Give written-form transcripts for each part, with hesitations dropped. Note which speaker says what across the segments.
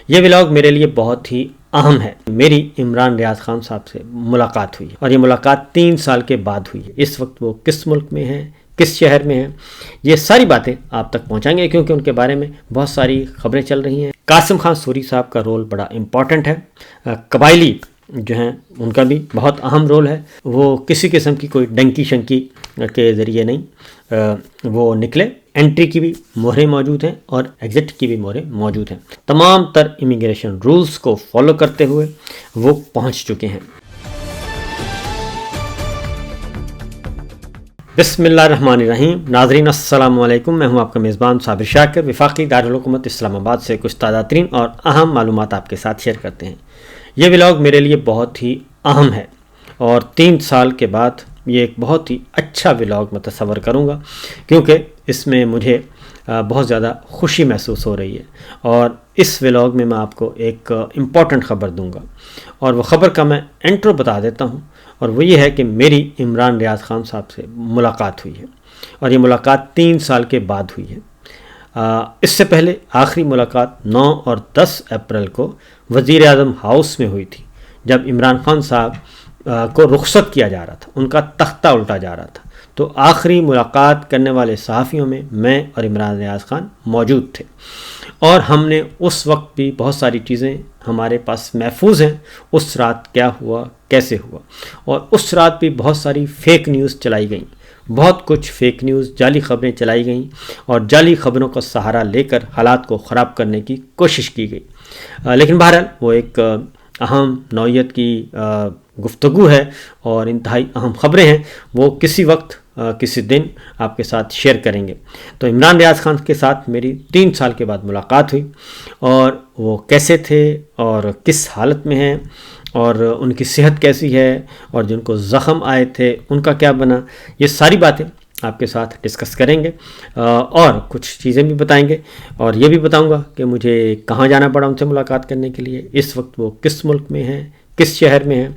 Speaker 1: یہ ولاگ میرے لیے بہت ہی اہم ہے۔ میری عمران ریاض خان صاحب سے ملاقات ہوئی اور یہ ملاقات 3 سال کے بعد ہوئی ہے۔ اس وقت وہ کس ملک میں ہیں، کس شہر میں ہیں، یہ ساری باتیں آپ تک پہنچائیں گے کیونکہ ان کے بارے میں بہت ساری خبریں چل رہی ہیں۔ قاسم خان سوری صاحب کا رول بڑا امپورٹنٹ ہے۔ قبائلی جو ہیں ان کا بھی بہت اہم رول ہے۔ وہ کسی قسم کی کوئی ڈنکی شنکی کے ذریعے نہیں وہ نکلے۔ انٹری کی بھی مہریں موجود ہیں اور ایگزٹ کی بھی مہریں موجود ہیں۔ تمام تر امیگریشن رولز کو فالو کرتے ہوئے وہ پہنچ چکے ہیں۔ بسم اللہ الرحمن الرحیم۔ ناظرین السلام علیکم، میں ہوں آپ کا میزبان صابر شاکر۔ وفاقی دارالحکومت اسلام آباد سے کچھ تازہ ترین اور اہم معلومات آپ کے ساتھ شیئر کرتے ہیں۔ یہ ولاگ میرے لیے بہت ہی اہم ہے اور 3 سال کے بعد یہ ایک بہت ہی اچھا ولاگ میں تصور کروں گا کیونکہ اس میں مجھے بہت زیادہ خوشی محسوس ہو رہی ہے۔ اور اس ولاگ میں آپ کو ایک امپورٹنٹ خبر دوں گا اور وہ خبر کا میں انٹرو بتا دیتا ہوں، اور وہ یہ ہے کہ میری عمران ریاض خان صاحب سے ملاقات ہوئی ہے اور یہ ملاقات 3 سال کے بعد ہوئی ہے۔ اس سے پہلے آخری ملاقات 9 اور 10 اپریل کو وزیر اعظم ہاؤس میں ہوئی تھی، جب عمران خان صاحب کو رخصت کیا جا رہا تھا، ان کا تختہ الٹا جا رہا تھا۔ تو آخری ملاقات کرنے والے صحافیوں میں میں اور عمران ریاض خان موجود تھے، اور ہم نے اس وقت بھی بہت ساری چیزیں ہمارے پاس محفوظ ہیں، اس رات کیا ہوا، کیسے ہوا، اور اس رات بھی بہت ساری فیک نیوز چلائی گئیں، بہت کچھ فیک نیوز، جعلی خبریں چلائی گئیں اور جعلی خبروں کا سہارا لے کر حالات کو خراب کرنے کی کوشش کی گئی۔ لیکن بہرحال وہ ایک اہم نوعیت کی گفتگو ہے اور انتہائی اہم خبریں ہیں، وہ کسی وقت کسی دن آپ کے ساتھ شیئر کریں گے۔ تو عمران ریاض خان کے ساتھ میری 3 سال کے بعد ملاقات ہوئی، اور وہ کیسے تھے اور کس حالت میں ہیں اور ان کی صحت کیسی ہے، اور جن کو زخم آئے تھے ان کا کیا بنا، یہ ساری باتیں آپ کے ساتھ ڈسکس کریں گے اور کچھ چیزیں بھی بتائیں گے، اور یہ بھی بتاؤں گا کہ مجھے کہاں جانا پڑا ان سے ملاقات کرنے کے لیے، اس وقت وہ کس ملک میں ہیں، کس شہر میں ہیں۔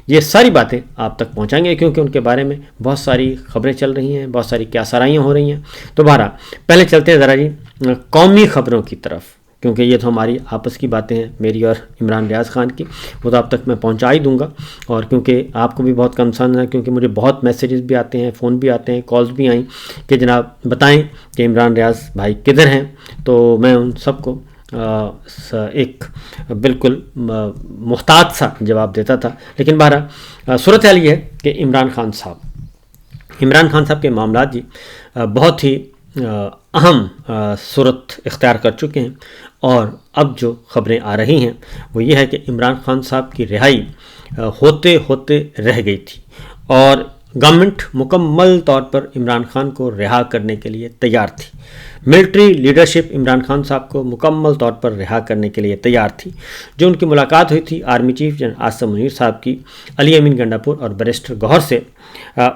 Speaker 1: یہ ساری باتیں آپ تک پہنچائیں گے کیونکہ ان کے بارے میں بہت ساری خبریں چل رہی ہیں، بہت ساری کیا سرائیاں ہو رہی ہیں۔ تو بہرحال پہلے چلتے ہیں ذرا قومی خبروں کی طرف، کیونکہ یہ تو ہماری آپس کی باتیں ہیں، میری اور عمران ریاض خان کی، وہ تو آپ تک میں پہنچا ہی دوں گا۔ اور کیونکہ آپ کو بھی بہت کنسرن ہے، کیونکہ مجھے بہت میسیجز بھی آتے ہیں، فون بھی آتے ہیں، کالز بھی آئیں کہ جناب بتائیں کہ عمران ریاض بھائی کدھر ہیں، تو میں ان سب کو ایک بالکل محتاط سا جواب دیتا تھا۔ لیکن بہرحال صورتحال یہ ہے کہ عمران خان صاحب کے معاملات جی بہت ہی اہم صورت اختیار کر چکے ہیں، اور اب جو خبریں آ رہی ہیں وہ یہ ہے کہ عمران خان صاحب کی رہائی ہوتے ہوتے رہ گئی تھی، اور گورنمنٹ مکمل طور پر عمران خان کو رہا کرنے کے لیے تیار تھی۔ ملٹری لیڈرشپ عمران خان صاحب کو مکمل طور پر رہا کرنے کے لیے تیار تھی۔ جو ان کی ملاقات ہوئی تھی army chief general Asim Munir صاحب کی علی امین گنڈا پور اور بیرسٹر گوہر سے،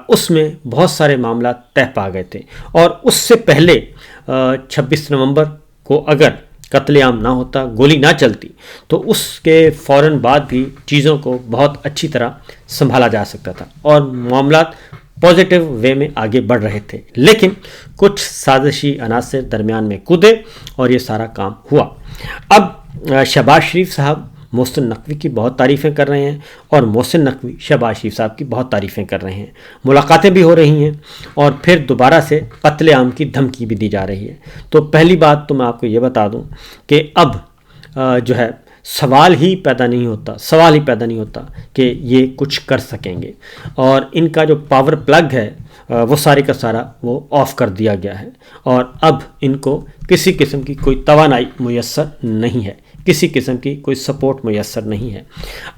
Speaker 1: اس میں بہت سارے معاملات طے پا گئے تھے، اور اس سے پہلے 26 نومبر کو اگر قتل عام نہ ہوتا، گولی نہ چلتی، تو اس کے فوراً بعد بھی چیزوں کو بہت اچھی طرح سنبھالا جا سکتا تھا اور معاملات پازیٹیو وے میں آگے بڑھ رہے تھے۔ لیکن کچھ سازشی عناصر درمیان میں کودے اور یہ سارا کام ہوا۔ اب شہباز شریف صاحب محسن نقوی کی بہت تعریفیں کر رہے ہیں، اور محسن نقوی شہباز شریف صاحب کی بہت تعریفیں کر رہے ہیں، ملاقاتیں بھی ہو رہی ہیں، اور پھر دوبارہ سے قتل عام کی دھمکی بھی دی جا رہی ہے۔ تو پہلی بات تو میں آپ کو یہ بتا دوں کہ اب جو ہے سوال ہی پیدا نہیں ہوتا کہ یہ کچھ کر سکیں گے، اور ان کا جو پاور پلگ ہے وہ سارے کا سارا وہ آف کر دیا گیا ہے، اور اب ان کو کسی قسم کی کوئی توانائی میسر نہیں ہے، کسی قسم کی کوئی سپورٹ میسر نہیں ہے۔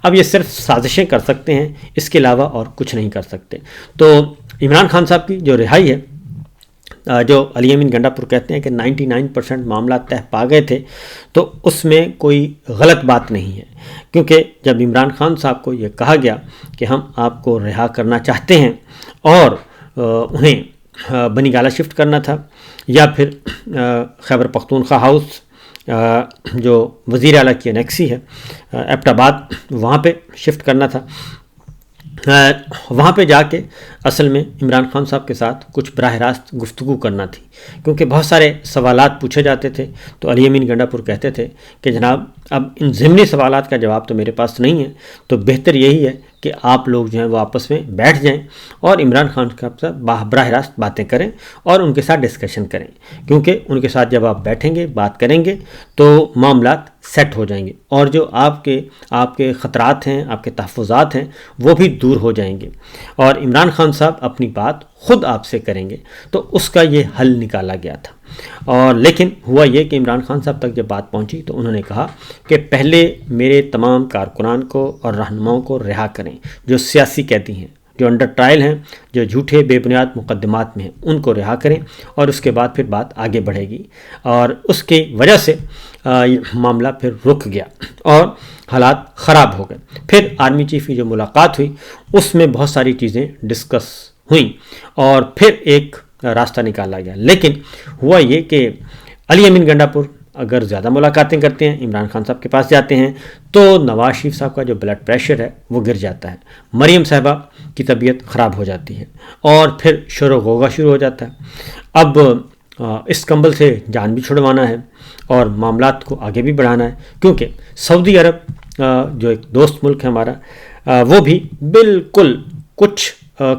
Speaker 1: اب یہ صرف سازشیں کر سکتے ہیں، اس کے علاوہ اور کچھ نہیں کر سکتے۔ تو عمران خان صاحب کی جو رہائی ہے، جو علی امین گنڈا پور کہتے ہیں کہ 99% معاملات طے پا گئے تھے، تو اس میں کوئی غلط بات نہیں ہے، کیونکہ جب عمران خان صاحب کو یہ کہا گیا کہ ہم آپ کو رہا کرنا چاہتے ہیں اور انہیں بنی گالہ شفٹ کرنا تھا، یا پھر خیبر پختونخوا ہاؤس جو وزیر اعلیٰ کی انیکسی ہے ایبٹ آباد، وہاں پہ شفٹ کرنا تھا، وہاں پہ جا کے اصل میں عمران خان صاحب کے ساتھ کچھ براہ راست گفتگو کرنا تھی، کیونکہ بہت سارے سوالات پوچھے جاتے تھے۔ تو علی امین گنڈا پور کہتے تھے کہ جناب اب ان ضمنی سوالات کا جواب تو میرے پاس نہیں ہے، تو بہتر یہی ہے کہ آپ لوگ جو ہیں وہ آپس میں بیٹھ جائیں اور عمران خان صاحب سے براہ راست باتیں کریں اور ان کے ساتھ ڈسکشن کریں، کیونکہ ان کے ساتھ جب آپ بیٹھیں گے بات کریں گے تو معاملات سیٹ ہو جائیں گے، اور جو آپ کے خطرات ہیں، آپ کے تحفظات ہیں، وہ بھی دور ہو جائیں گے، اور عمران خان صاحب اپنی بات خود آپ سے کریں گے۔ تو اس کا یہ حل نکالا گیا تھا، اور لیکن ہوا یہ کہ عمران خان صاحب تک جب بات پہنچی تو انہوں نے کہا کہ پہلے میرے تمام کارکنان کو اور رہنماؤں کو رہا کریں، جو سیاسی قیدی ہیں، جو انڈر ٹرائل ہیں، جو جھوٹے بے بنیاد مقدمات میں ہیں، ان کو رہا کریں، اور اس کے بعد پھر بات آگے بڑھے گی۔ اور اس کی وجہ سے معاملہ پھر رک گیا اور حالات خراب ہو گئے۔ پھر آرمی چیف کی جو ملاقات ہوئی اس میں بہت ساری چیزیں ڈسکس ہوئیں اور پھر ایک راستہ نکالا گیا، لیکن ہوا یہ کہ علی امین گنڈا پور اگر زیادہ ملاقاتیں کرتے ہیں، عمران خان صاحب کے پاس جاتے ہیں، تو نواز شریف صاحب کا جو بلڈ پریشر ہے وہ گر جاتا ہے، مریم صاحبہ کی طبیعت خراب ہو جاتی ہے، اور پھر شور و غوغا شروع ہو جاتا ہے۔ اب اس کمبل سے جان بھی چھڑوانا ہے اور معاملات کو آگے بھی بڑھانا ہے، کیونکہ سعودی عرب جو ایک دوست ملک ہے ہمارا، وہ بھی بالکل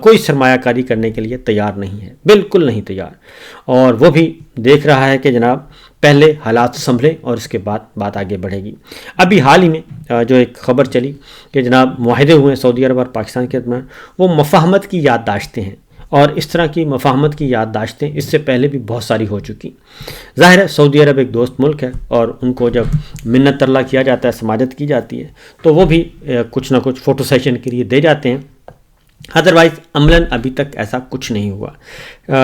Speaker 1: کوئی سرمایہ کاری کرنے کے لیے تیار نہیں ہے، بالکل نہیں تیار، اور وہ بھی دیکھ رہا ہے کہ جناب پہلے حالات سنبھلے اور اس کے بعد بات آگے بڑھے گی۔ ابھی حال ہی میں جو ایک خبر چلی کہ جناب معاہدے ہوئے سعودی عرب اور پاکستان کے درمیان، وہ مفاہمت کی یادداشتیں ہیں، اور اس طرح کی مفاہمت کی یادداشتیں اس سے پہلے بھی بہت ساری ہو چکی۔ ظاہر ہے سعودی عرب ایک دوست ملک ہے، اور ان کو جب منت ترلا کیا جاتا ہے، سماجت کی جاتی ہے، تو وہ بھی کچھ نہ کچھ فوٹو سیشن کے لیے دے جاتے ہیں، ادروائز عملاً ابھی تک ایسا کچھ نہیں ہوا۔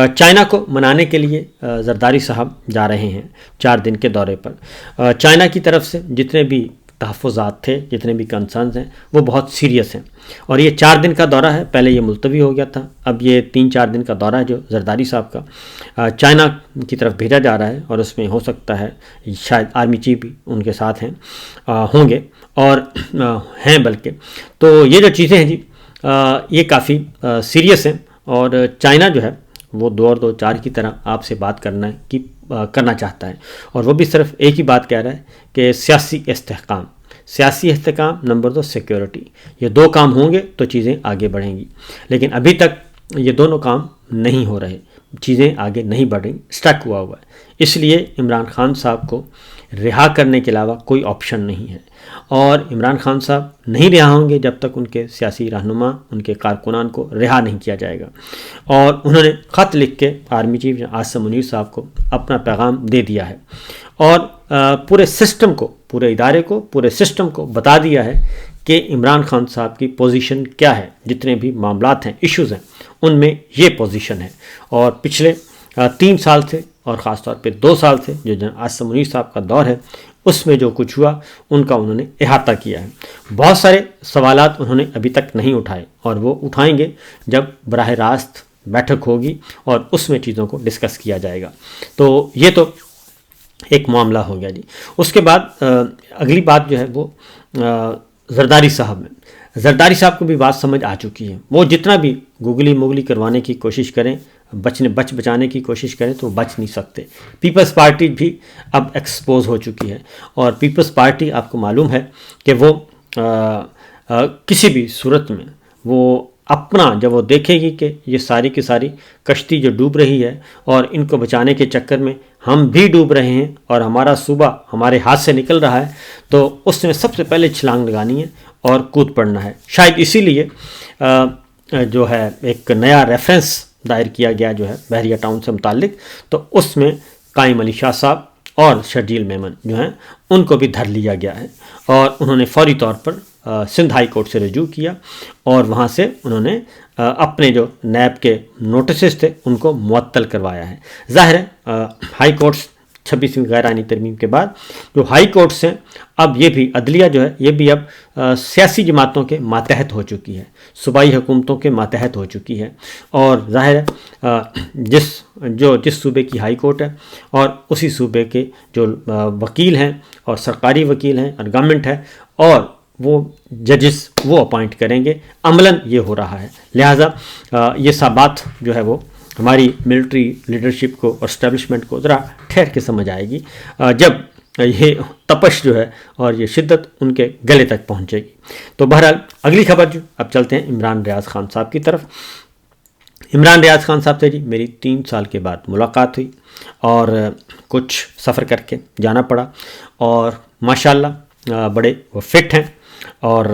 Speaker 1: چائنا کو منانے کے لیے زرداری صاحب جا رہے ہیں 4 دن کے دورے پر۔ چائنا کی طرف سے جتنے بھی تحفظات تھے، جتنے بھی کنسرنز ہیں، وہ بہت سیریس ہیں، اور یہ 4 دن کا دورہ ہے، پہلے یہ ملتوی ہو گیا تھا، اب یہ 3-4 دن کا دورہ ہے جو زرداری صاحب کا چائنا کی طرف بھیجا جا رہا ہے، اور اس میں ہو سکتا ہے شاید آرمی چیف بھی ان کے ساتھ ہوں گے، اور ہیں بلکہ۔ تو یہ جو چیزیں ہیں جی، یہ کافی سیریس ہیں، اور چائنا جو ہے وہ 2 اور 2 4 کی طرح آپ سے بات کرنا چاہتا ہے، اور وہ بھی صرف ایک ہی بات کہہ رہا ہے کہ سیاسی استحکام، نمبر 2 سیکیورٹی، یہ 2 کام ہوں گے تو چیزیں آگے بڑھیں گی، لیکن ابھی تک یہ دونوں کام نہیں ہو رہے، چیزیں آگے نہیں بڑھ رہی، اسٹک ہوا ہے۔ اس لیے عمران خان صاحب کو رہا کرنے کے علاوہ کوئی آپشن نہیں ہے، اور عمران خان صاحب نہیں رہا ہوں گے جب تک ان کے سیاسی رہنما، ان کے کارکنان کو رہا نہیں کیا جائے گا۔ اور انہوں نے خط لکھ کے آرمی چیف عاصم منیر صاحب کو اپنا پیغام دے دیا ہے، اور پورے سسٹم کو، پورے ادارے کو، پورے سسٹم کو بتا دیا ہے کہ عمران خان صاحب کی پوزیشن کیا ہے، جتنے بھی معاملات ہیں، ایشوز ہیں، ان میں یہ پوزیشن ہے۔ اور پچھلے 3 سال سے، اور خاص طور پہ 2 سال سے جو عاصم منیر صاحب کا دور ہے، اس میں جو کچھ ہوا ان کا انہوں نے احاطہ کیا ہے۔ بہت سارے سوالات انہوں نے ابھی تک نہیں اٹھائے، اور وہ اٹھائیں گے جب براہ راست بیٹھک ہوگی اور اس میں چیزوں کو ڈسکس کیا جائے گا۔ تو یہ تو ایک معاملہ ہو گیا جی۔ اس کے بعد اگلی بات جو ہے وہ زرداری صاحب میں، زرداری صاحب کو بھی بات سمجھ آ چکی ہے، وہ جتنا بھی گوگلی موگلی کروانے کی کوشش کریں، بچانے کی کوشش کریں تو وہ بچ نہیں سکتے۔ پیپلز پارٹی بھی اب ایکسپوز ہو چکی ہے، اور پیپلز پارٹی آپ کو معلوم ہے کہ وہ کسی بھی صورت میں وہ اپنا جب وہ دیکھے گی کہ یہ ساری کی ساری کشتی جو ڈوب رہی ہے اور ان کو بچانے کے چکر میں ہم بھی ڈوب رہے ہیں اور ہمارا صوبہ ہمارے ہاتھ سے نکل رہا ہے، تو اس نے سب سے پہلے چھلانگ لگانی ہے اور کود پڑنا ہے۔ شاید اسی لیے جو ہے ایک نیا ریفرنس دائر کیا گیا جو ہے بحریہ ٹاؤن سے متعلق، تو اس میں قائم علی شاہ صاحب اور شرجیل میمن جو ہیں ان کو بھی دھر لیا گیا ہے، اور انہوں نے فوری طور پر سندھ ہائی کورٹ سے رجوع کیا، اور وہاں سے انہوں نے اپنے جو نیب کے نوٹسز تھے ان کو معطل کروایا ہے۔ ظاہر ہے ہائی کورٹس 26ویں غیر آئینی ترمیم کے بعد جو ہائی کورٹس ہیں، اب یہ بھی عدلیہ جو ہے یہ بھی اب سیاسی جماعتوں کے ماتحت ہو چکی ہے، صوبائی حکومتوں کے ماتحت ہو چکی ہے، اور ظاہر ہے جس صوبے کی ہائی کورٹ ہے اور اسی صوبے کے جو وکیل ہیں اور سرکاری وکیل ہیں اور گورنمنٹ ہے اور وہ ججز وہ اپوائنٹ کریں گے. عملاً یہ ہو رہا ہے. لہٰذا یہ سب بات جو ہے وہ ہماری ملٹری لیڈرشپ کو اور اسٹیبلشمنٹ کو ذرا ٹھہر کے سمجھ آئے گی جب یہ تپش جو ہے اور یہ شدت ان کے گلے تک پہنچے گی. تو بہرحال اگلی خبر جو اب چلتے ہیں عمران ریاض خان صاحب کی طرف. عمران ریاض خان صاحب سے جی میری 3 سال کے بعد ملاقات ہوئی اور کچھ سفر کر کے جانا پڑا اور ماشاءاللہ بڑے وہ فٹ ہیں اور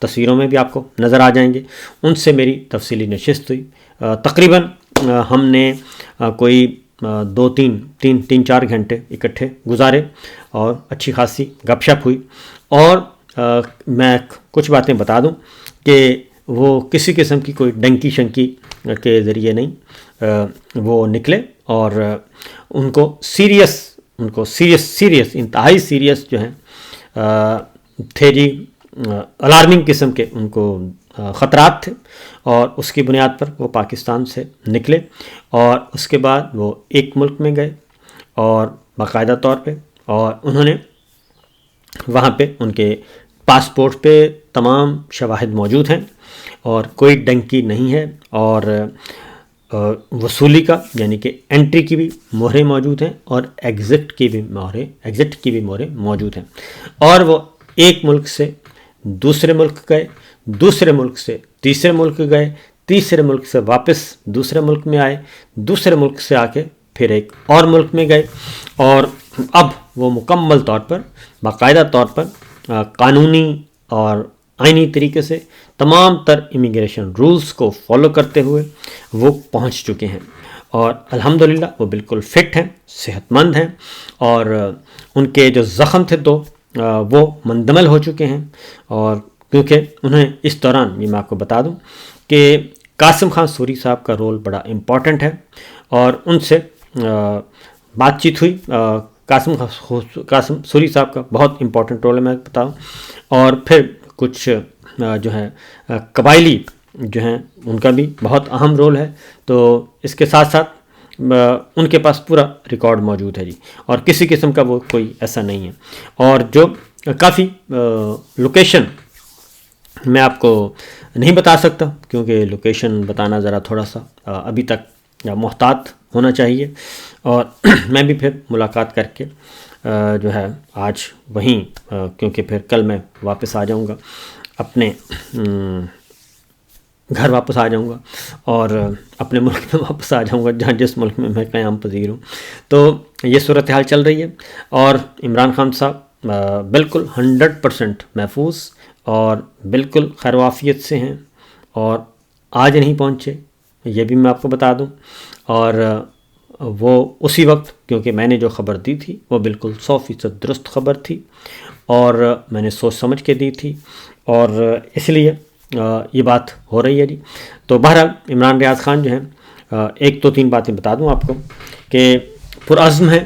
Speaker 1: تصویروں میں بھی آپ کو نظر آ جائیں گے. ان سے میری تفصیلی نشست ہوئی. تقریباً ہم نے کوئی 2-3 گھنٹے اکٹھے گزارے اور اچھی خاصی گپ شپ ہوئی. اور میں کچھ باتیں بتا دوں کہ وہ کسی قسم کی کوئی ڈنکی شنکی کے ذریعے نہیں وہ نکلے اور ان کو سیریس انتہائی سیریس جو ہیں تھے جی. الارمنگ قسم کے ان کو خطرات تھے اور اس کی بنیاد پر وہ پاکستان سے نکلے اور اس کے بعد وہ ایک ملک میں گئے اور باقاعدہ طور پہ اور انہوں نے وہاں پہ ان کے پاسپورٹ پہ تمام شواہد موجود ہیں اور کوئی ڈنکی نہیں ہے اور وصولی کا یعنی کہ انٹری کی بھی مہریں موجود ہیں اور ایگزٹ کی بھی مہریں موجود ہیں. اور وہ ایک ملک سے دوسرے ملک گئے, دوسرے ملک سے تیسرے ملک گئے, تیسرے ملک سے واپس دوسرے ملک میں آئے, دوسرے ملک سے آ کے پھر ایک اور ملک میں گئے اور اب وہ مکمل طور پر باقاعدہ طور پر قانونی اور آئینی طریقے سے تمام تر امیگریشن رولز کو فالو کرتے ہوئے وہ پہنچ چکے ہیں اور الحمدللہ وہ بالکل فٹ ہیں, صحت مند ہیں اور ان کے جو زخم تھے تو وہ مندمل ہو چکے ہیں. اور کیونکہ انہیں اس دوران یہ میں آپ کو بتا دوں کہ قاسم خان سوری صاحب کا رول بڑا امپورٹنٹ ہے اور ان سے بات چیت ہوئی. قاسم سوری صاحب کا بہت امپورٹنٹ رول ہے میں بتاؤں. اور پھر کچھ جو ہے قبائلی جو ہیں ان کا بھی بہت اہم رول ہے. تو اس کے ساتھ ساتھ ان کے پاس پورا ریکارڈ موجود ہے جی اور کسی قسم کا وہ کوئی ایسا نہیں ہے. اور جو کافی لوکیشن میں آپ کو نہیں بتا سکتا کیونکہ لوکیشن بتانا ذرا تھوڑا سا ابھی تک محتاط ہونا چاہیے. اور میں بھی پھر ملاقات کر کے جو ہے آج وہیں کیونکہ پھر کل میں واپس آ جاؤں گا اپنے گھر واپس آ جاؤں گا اور اپنے ملک میں واپس آ جاؤں گا جہاں جس ملک میں میں قیام پذیر ہوں. تو یہ صورتحال چل رہی ہے اور عمران خان صاحب بالکل 100% محفوظ اور بالکل خیر وعافیت سے ہیں اور آج نہیں پہنچے یہ بھی میں آپ کو بتا دوں. اور وہ اسی وقت کیونکہ میں نے جو خبر دی تھی وہ بالکل 100% درست خبر تھی اور میں نے سوچ سمجھ کے دی تھی اور اس لیے یہ بات ہو رہی ہے جی. تو بہرحال عمران ریاض خان جو ہیں 1-2-3 باتیں بتا دوں آپ کو کہ پرعزم ہے,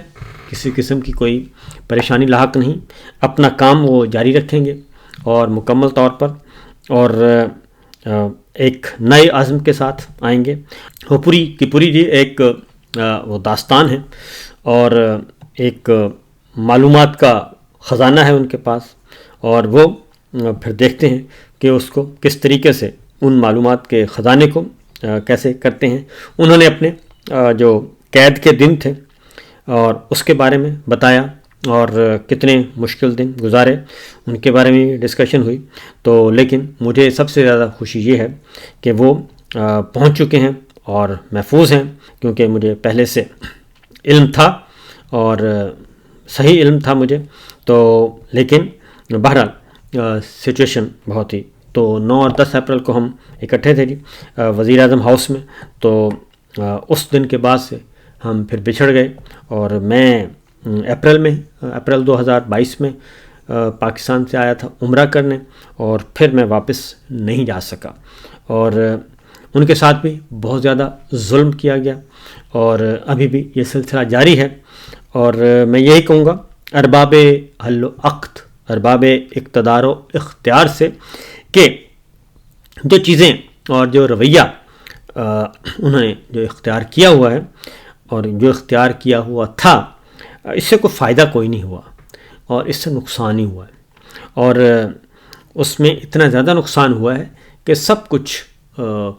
Speaker 1: کسی قسم کی کوئی پریشانی لاحق نہیں, اپنا کام وہ جاری رکھیں گے اور مکمل طور پر اور ایک نئے عزم کے ساتھ آئیں گے. وہ پوری کی پوری جی ایک وہ داستان ہے اور ایک معلومات کا خزانہ ہے ان کے پاس اور وہ پھر دیکھتے ہیں کہ اس کو کس طریقے سے ان معلومات کے خزانے کو کیسے کرتے ہیں. انہوں نے اپنے جو قید کے دن تھے اور اس کے بارے میں بتایا اور کتنے مشکل دن گزارے ان کے بارے میں ڈسکشن ہوئی. تو لیکن مجھے سب سے زیادہ خوشی یہ ہے کہ وہ پہنچ چکے ہیں اور محفوظ ہیں کیونکہ مجھے پہلے سے علم تھا اور صحیح علم تھا مجھے. تو لیکن بہرحال سچویشن بہت ہی تو 9 اور 10 اپریل کو ہم اکٹھے تھے جی وزیر اعظم ہاؤس میں. تو اس دن کے بعد سے ہم پھر بچھڑ گئے اور میں اپریل 2022 میں پاکستان سے آیا تھا عمرہ کرنے اور پھر میں واپس نہیں جا سکا اور ان کے ساتھ بھی بہت زیادہ ظلم کیا گیا اور ابھی بھی یہ سلسلہ جاری ہے. اور میں یہی کہوں گا ارباب حل و عقد, ارباب اقتدار و اختیار سے کہ جو چیزیں اور جو رویہ انہوں نے جو اختیار کیا ہوا ہے اور جو اختیار کیا ہوا تھا اس سے کوئی فائدہ کوئی نہیں ہوا اور اس سے نقصان ہی ہوا ہے. اور اس میں اتنا زیادہ نقصان ہوا ہے کہ سب کچھ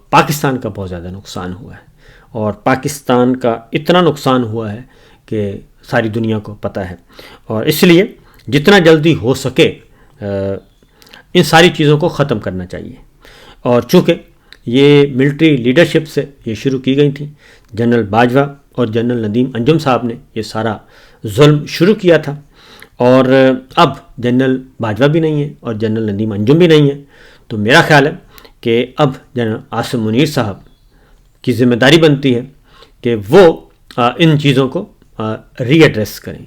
Speaker 1: پاکستان کا بہت زیادہ نقصان ہوا ہے، اور پاکستان کا اتنا نقصان ہوا ہے کہ ساری دنیا کو پتہ ہے، اور اس لیے جتنا جلدی ہو سکے ان ساری چیزوں کو ختم کرنا چاہیے۔ اور چونکہ یہ ملٹری لیڈرشپ سے یہ شروع کی گئی تھیں، جنرل باجوہ اور جنرل ندیم انجم صاحب نے یہ سارا ظلم شروع کیا تھا، اور اب جنرل باجوہ بھی نہیں ہے اور جنرل ندیم انجم بھی نہیں ہے، تو میرا خیال ہے کہ اب جنرل عاصم منیر صاحب کی ذمہ داری بنتی ہے کہ وہ ان چیزوں کو ری ایڈریس کریں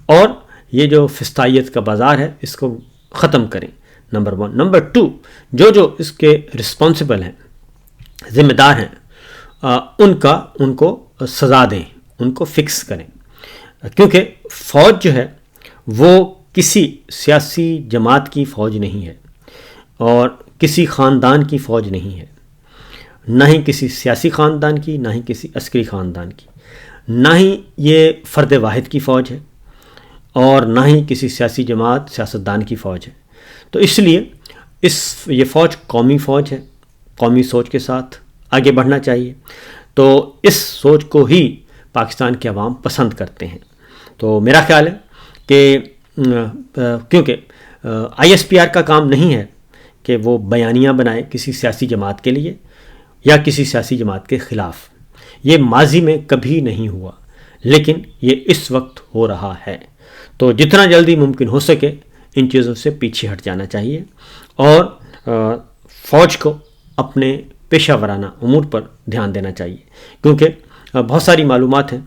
Speaker 1: اور یہ جو فسطائیت کا بازار ہے اس کو ختم کریں، نمبر 1۔ نمبر 2، جو اس کے رسپانسبل ہیں، ذمہ دار ہیں، ان کو سزا دیں، ان کو فکس کریں، کیونکہ فوج جو ہے وہ کسی سیاسی جماعت کی فوج نہیں ہے اور کسی خاندان کی فوج نہیں ہے، نہ ہی کسی سیاسی خاندان کی، نہ ہی کسی عسکری خاندان کی، نہ ہی یہ فرد واحد کی فوج ہے اور نہ ہی کسی سیاسی جماعت سیاستدان کی فوج ہے۔ تو اس لیے یہ فوج قومی فوج ہے، قومی سوچ کے ساتھ آگے بڑھنا چاہیے، تو اس سوچ کو ہی پاکستان کے عوام پسند کرتے ہیں۔ تو میرا خیال ہے کہ کیونکہ ISPR کا کام نہیں ہے کہ وہ بیانیہ بنائے کسی سیاسی جماعت کے لیے یا کسی سیاسی جماعت کے خلاف، یہ ماضی میں کبھی نہیں ہوا لیکن یہ اس وقت ہو رہا ہے، تو جتنا جلدی ممکن ہو سکے ان چیزوں سے پیچھے ہٹ جانا چاہیے اور فوج کو اپنے پیشہ ورانہ امور پر دھیان دینا چاہیے، کیونکہ بہت ساری معلومات ہیں،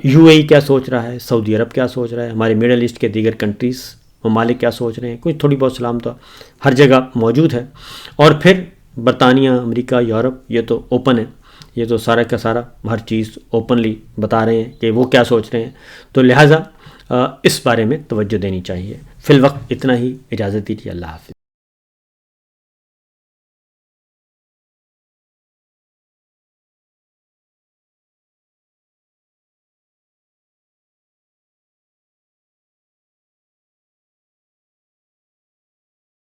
Speaker 1: UAE کیا سوچ رہا ہے، سعودی عرب کیا سوچ رہا ہے، ہمارے میڈل ایسٹ کے دیگر کنٹریز ممالک کیا سوچ رہے ہیں، کچھ تھوڑی بہت سلام تو ہر جگہ موجود ہے، اور پھر برطانیہ، امریکہ، یورپ، یہ تو اوپن ہے، یہ تو سارا کا سارا ہر چیز اوپنلی بتا رہے ہیں کہ وہ کیا سوچ رہے ہیں، تو لہٰذا اس بارے میں توجہ دینی چاہیے۔ فی الوقت اتنا ہی، اجازت دیجیے، اللہ حافظ۔